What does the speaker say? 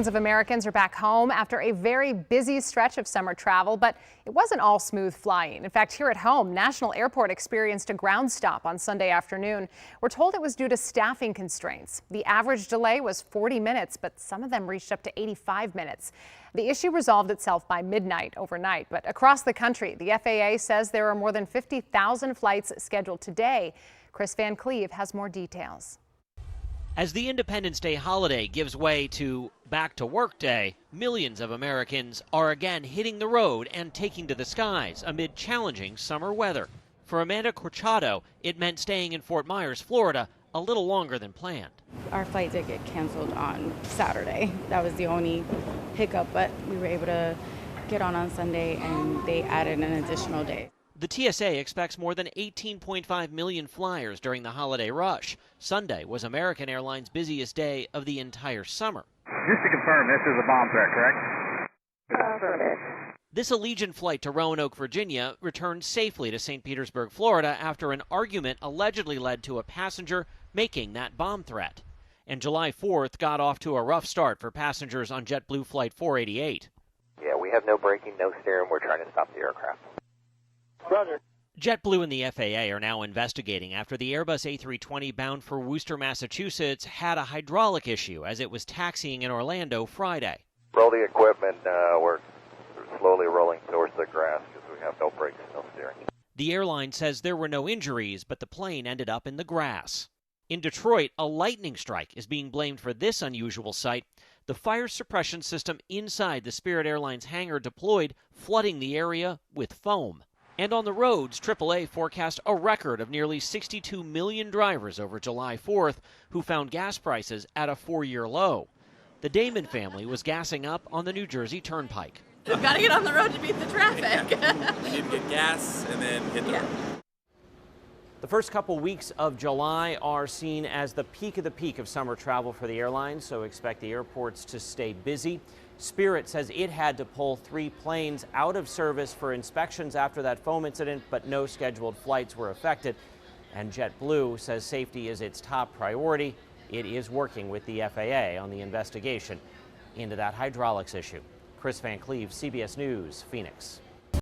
Of Americans are back home after a very busy stretch of summer travel, but it wasn't all smooth flying. In fact, here at home, National Airport experienced a ground stop on Sunday afternoon. We're told it was due to staffing constraints. The average delay was 40 minutes, but some of them reached up to 85 minutes. The issue resolved itself by midnight overnight, but across the country, the FAA says there are more than 50,000 flights scheduled today. Chris Van Cleve has more details. As the Independence Day holiday gives way to Back to Work Day, millions of Americans are again hitting the road and taking to the skies amid challenging summer weather. For Amanda Corchado, it meant staying in Fort Myers, Florida, a little longer than planned. Our flight did get canceled on Saturday. That was the only hiccup, but we were able to get on Sunday, and they added an additional day. The TSA expects more than 18.5 million flyers during the holiday rush. Sunday was American Airlines' busiest day of the entire summer. Just to confirm, this is a bomb threat, correct? Affirmative. This Allegiant flight to Roanoke, Virginia, returned safely to St. Petersburg, Florida, after an argument allegedly led to a passenger making that bomb threat. And July 4th got off to a rough start for passengers on JetBlue Flight 488. Yeah, we have no braking, no steering. We're trying to stop the aircraft. Roger. JetBlue and the FAA are now investigating after the Airbus A320 bound for Worcester, Massachusetts had a hydraulic issue as it was taxiing in Orlando Friday. Roll the equipment. We're slowly rolling towards the grass because we have no brakes, no steering. The airline says there were no injuries, but the plane ended up in the grass. In Detroit, a lightning strike is being blamed for this unusual sight. The fire suppression system inside the Spirit Airlines hangar deployed, flooding the area with foam. And on the roads, AAA forecast a record of nearly 62 million drivers over July 4th who found gas prices at a 4-year low. The Damon family was gassing up on the New Jersey Turnpike. We've got to get on the road to beat the traffic. We need to get gas and then hit the road. The first couple weeks of July are seen as the peak of summer travel for the airlines, so expect the airports to stay busy. Spirit says it had to pull 3 planes out of service for inspections after that foam incident, but no scheduled flights were affected. And JetBlue says safety is its top priority. It is working with the FAA on the investigation into that hydraulics issue. Chris Van Cleve, CBS News, Phoenix.